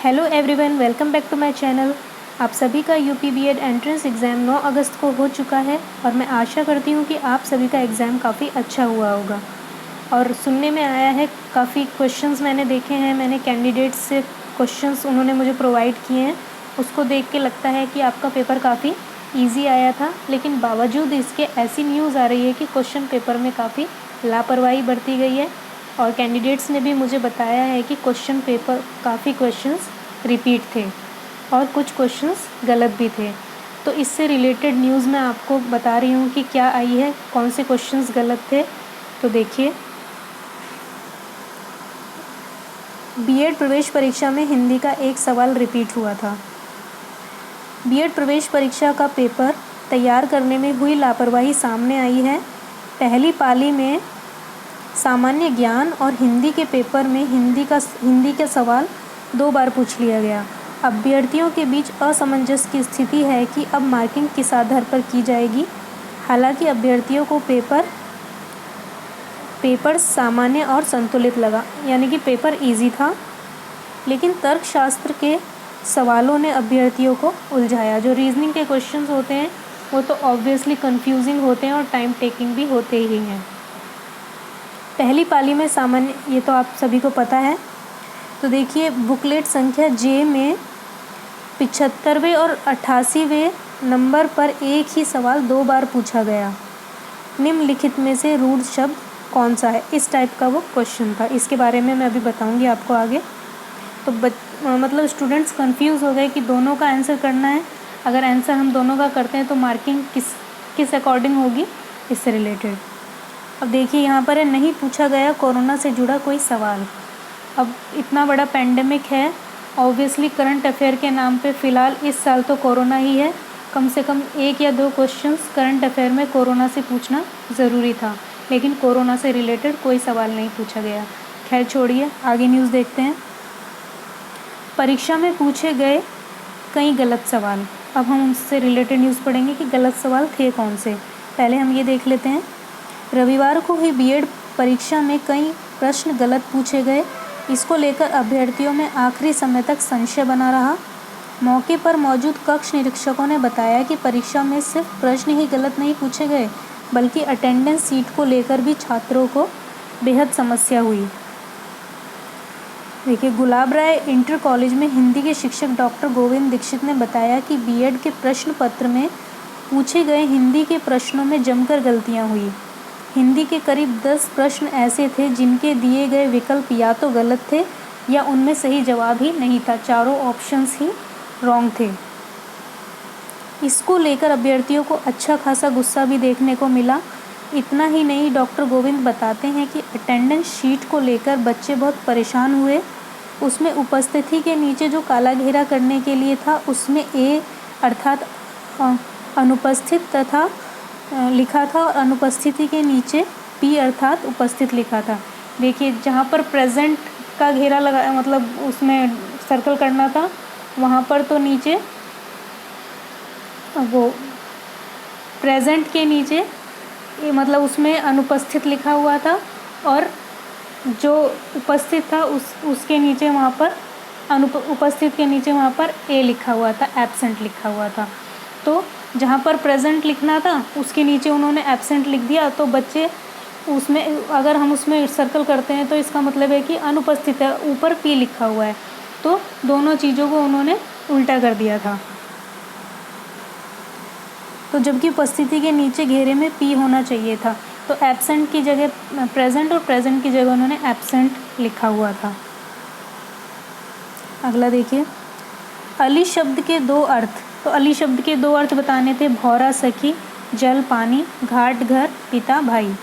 Hello everyone, welcome back to my channel. आप सभी का यूपी बीएड एंट्रेंस एग्ज़ाम 9 अगस्त को हो चुका है और मैं आशा करती हूँ कि आप सभी का एग्ज़ाम काफ़ी अच्छा हुआ होगा। और सुनने में आया है काफ़ी क्वेश्चंस मैंने देखे हैं, मैंने कैंडिडेट्स से क्वेश्चंस उन्होंने मुझे प्रोवाइड किए हैं, उसको देख के लगता है कि आपका पेपर काफ़ी ईजी आया था। लेकिन बावजूद इसके ऐसी न्यूज़ आ रही है कि क्वेश्चन पेपर में काफ़ी लापरवाही बरती गई है और कैंडिडेट्स ने भी मुझे बताया है कि क्वेश्चन पेपर काफ़ी क्वेश्चंस रिपीट थे और कुछ क्वेश्चंस गलत भी थे। तो इससे रिलेटेड न्यूज़ मैं आपको बता रही हूँ कि क्या आई है, कौन से क्वेश्चंस गलत थे। तो देखिए, बीएड प्रवेश परीक्षा में हिंदी का एक सवाल रिपीट हुआ था। बीएड प्रवेश परीक्षा का पेपर तैयार करने में हुई लापरवाही सामने आई है। पहली पाली में सामान्य ज्ञान और हिंदी के पेपर में हिंदी का सवाल 2 बार पूछ लिया गया। अभ्यर्थियों के बीच असमंजस की स्थिति है कि अब मार्किंग किस आधार पर की जाएगी। हालांकि अभ्यर्थियों को पेपर सामान्य और संतुलित लगा, यानी कि पेपर इजी था, लेकिन तर्कशास्त्र के सवालों ने अभ्यर्थियों को उलझाया। जो रीजनिंग के क्वेश्चंस होते हैं वो तो ऑब्वियसली कंफ्यूजिंग होते हैं और टाइम टेकिंग भी होते ही हैं। पहली पाली में सामान्य, ये तो आप सभी को पता है। तो देखिए, बुकलेट संख्या जे में 75वें और 88वें नंबर पर एक ही सवाल 2 बार पूछा गया। निम्नलिखित में से रूढ़ शब्द कौन सा है? इस टाइप का वो क्वेश्चन था। इसके बारे में मैं अभी बताऊंगी आपको आगे। तो मतलब स्टूडेंट्स कंफ्यूज हो गए कि दोनों का आंसर करना है। अगर आंसर हम दोनों का करते हैं तो मार्किंग किस अकॉर्डिंग होगी, इससे रिलेटेड। अब देखिए, यहाँ पर है, नहीं पूछा गया कोरोना से जुड़ा कोई सवाल। अब इतना बड़ा पेंडेमिक है, ऑब्वियसली करंट अफेयर के नाम पे फ़िलहाल इस साल तो कोरोना ही है। कम से कम 1 या 2 क्वेश्चंस करंट अफेयर में कोरोना से पूछना ज़रूरी था, लेकिन कोरोना से रिलेटेड कोई सवाल नहीं पूछा गया। खैर छोड़िए, आगे न्यूज़ देखते हैं। परीक्षा में पूछे गए कई गलत सवाल। अब हम उनसे रिलेटेड न्यूज़ पढ़ेंगे कि गलत सवाल थे कौन से। पहले हम ये देख लेते हैं। रविवार को हुई बीएड परीक्षा में कई प्रश्न गलत पूछे गए। इसको लेकर अभ्यर्थियों में आखिरी समय तक संशय बना रहा। मौके पर मौजूद कक्ष निरीक्षकों ने बताया कि परीक्षा में सिर्फ प्रश्न ही गलत नहीं पूछे गए, बल्कि अटेंडेंस सीट को लेकर भी छात्रों को बेहद समस्या हुई। देखिए, गुलाब राय इंटर कॉलेज में हिंदी के शिक्षक डॉक्टर गोविंद दीक्षित ने बताया कि बीएड के प्रश्न पत्र में पूछे गए हिंदी के प्रश्नों में जमकर गलतियां हुई। हिंदी के करीब 10 प्रश्न ऐसे थे जिनके दिए गए विकल्प या तो गलत थे या उनमें सही जवाब ही नहीं था। चारों ऑप्शंस ही रॉन्ग थे। इसको लेकर अभ्यर्थियों को अच्छा खासा गुस्सा भी देखने को मिला। इतना ही नहीं, डॉक्टर गोविंद बताते हैं कि अटेंडेंस शीट को लेकर बच्चे बहुत परेशान हुए। उसमें उपस्थिति के नीचे जो काला घेरा करने के लिए था, उसमें ए अर्थात अनुपस्थित तथा लिखा था और अनुपस्थिति के नीचे पी अर्थात उपस्थित लिखा था। देखिए, जहाँ पर प्रेजेंट का घेरा लगा, मतलब उसमें सर्कल करना था, वहाँ पर तो नीचे वो प्रेजेंट के नीचे मतलब उसमें अनुपस्थित लिखा हुआ था और जो उपस्थित था उसके नीचे वहाँ पर उपस्थित के नीचे वहाँ पर ए लिखा हुआ था, एब्सेंट लिखा हुआ था। तो जहाँ पर प्रेजेंट लिखना था उसके नीचे उन्होंने एब्सेंट लिख दिया। तो बच्चे उसमें, अगर हम उसमें सर्कल करते हैं तो इसका मतलब है कि अनुपस्थित है, ऊपर पी लिखा हुआ है। तो दोनों चीज़ों को उन्होंने उल्टा कर दिया था। तो जबकि उपस्थिति के नीचे घेरे में पी होना चाहिए था, तो एब्सेंट की जगह प्रेजेंट और प्रेजेंट की जगह उन्होंने एब्सेंट लिखा हुआ था। अगला देखिए, अली शब्द के 2 अर्थ। तो अली शब्द के 2 अर्थ बताने थे, भौरा सखी, जल पानी, घाट घर, पिता भाई।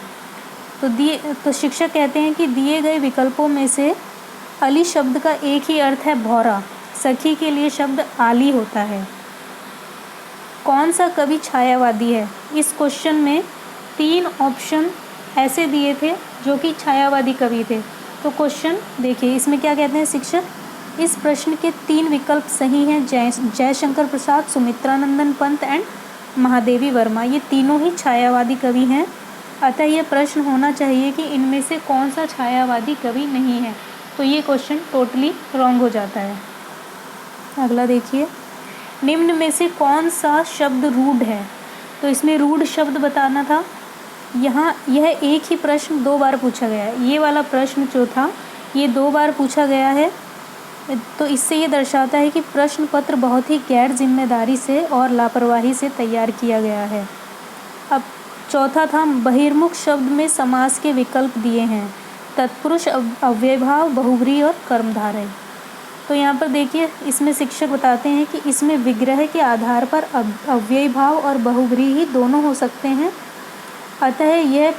तो शिक्षक कहते हैं कि दिए गए विकल्पों में से अली शब्द का एक ही अर्थ है भौरा। सखी के लिए शब्द आली होता है। कौन सा कवि छायावादी है? इस क्वेश्चन में 3 ऑप्शन ऐसे दिए थे जो कि छायावादी कवि थे। तो क्वेश्चन देखिए, इसमें क्या कहते हैं शिक्षक, इस प्रश्न के 3 विकल्प सही हैं। जयशंकर प्रसाद, सुमित्रानंदन पंत एंड महादेवी वर्मा, ये तीनों ही छायावादी कवि हैं। अतः यह प्रश्न होना चाहिए कि इनमें से कौन सा छायावादी कवि नहीं है। तो ये क्वेश्चन टोटली रॉन्ग हो जाता है। अगला देखिए, निम्न में से कौन सा शब्द रूढ़ है? तो इसमें रूढ़ शब्द बताना था। यहाँ यह एक ही प्रश्न 2 बार पूछा गया है। ये वाला प्रश्न जो था ये 2 बार पूछा गया है, तो इससे ये दर्शाता है कि प्रश्न पत्र बहुत ही गैर जिम्मेदारी से और लापरवाही से तैयार किया गया है। अब चौथा था, बहिर्मुख शब्द में समास के विकल्प दिए हैं, तत्पुरुष, अव्ययभाव, बहुव्रीहि और कर्मधारय। तो यहाँ पर देखिए, इसमें शिक्षक बताते हैं कि इसमें विग्रह के आधार पर अव्ययभाव और बहुव्रीहि दोनों हो सकते हैं, अतः यह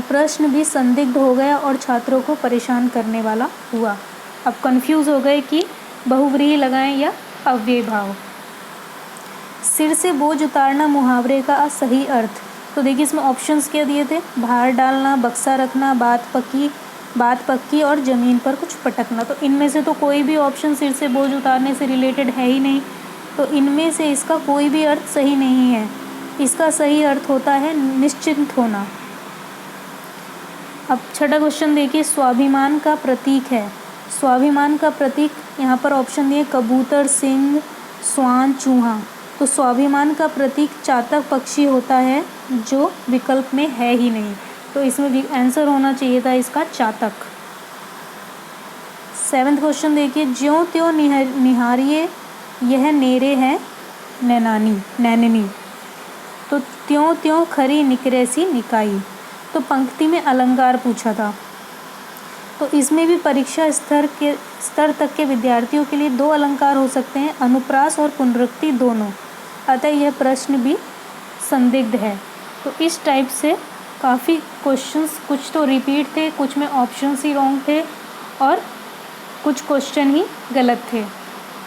प्रश्न भी संदिग्ध हो गया और छात्रों को परेशान करने वाला हुआ। अब कंफ्यूज हो गए कि बहुव्रीहि लगाएं या अव्ययभाव। सिर से बोझ उतारना मुहावरे का सही अर्थ। तो देखिए इसमें ऑप्शंस क्या दिए थे, भार डालना, बक्सा रखना, बात पक्की और ज़मीन पर कुछ पटकना। तो इनमें से तो कोई भी ऑप्शन सिर से बोझ उतारने से रिलेटेड है ही नहीं, तो इनमें से इसका कोई भी अर्थ सही नहीं है। इसका सही अर्थ होता है निश्चिंत होना। अब छठा क्वेश्चन देखिए, स्वाभिमान का प्रतीक है। स्वाभिमान का प्रतीक यहाँ पर ऑप्शन दिए, कबूतर, सिंह, स्वान, चूहा। तो स्वाभिमान का प्रतीक चातक पक्षी होता है, जो विकल्प में है ही नहीं, तो इसमें आंसर होना चाहिए था इसका चातक। 7वां क्वेश्चन देखिए, ज्यों त्यों निहारिए यह नेरे है नैननी। तो त्यों त्यों खरी निकरेसी निकाई। तो पंक्ति में अलंकार पूछा था, तो इसमें भी परीक्षा स्तर तक के विद्यार्थियों के लिए 2 अलंकार हो सकते हैं, अनुप्रास और पुनरुक्ति दोनों, अतः यह प्रश्न भी संदिग्ध है। तो इस टाइप से काफ़ी क्वेश्चंस, कुछ तो रिपीट थे, कुछ में ऑप्शंस ही रॉन्ग थे और कुछ क्वेश्चन ही गलत थे।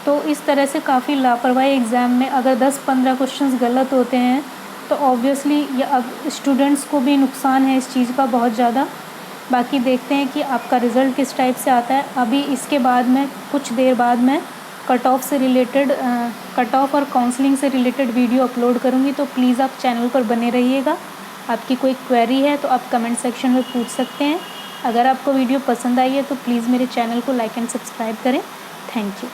तो इस तरह से काफ़ी लापरवाही एग्ज़ाम में अगर 10-15 क्वेश्चंस गलत होते हैं तो ऑब्वियसली अब स्टूडेंट्स को भी नुकसान है इस चीज़ का बहुत ज़्यादा। बाकी देखते हैं कि आपका रिज़ल्ट किस टाइप से आता है। अभी इसके बाद में कुछ देर बाद में कट ऑफ और काउंसलिंग से रिलेटेड वीडियो अपलोड करूँगी, तो प्लीज़ आप चैनल पर बने रहिएगा। आपकी कोई क्वेरी है तो आप कमेंट सेक्शन में पूछ सकते हैं। अगर आपको वीडियो पसंद आई है तो प्लीज़ मेरे चैनल को लाइक एंड सब्सक्राइब करें। Thank you.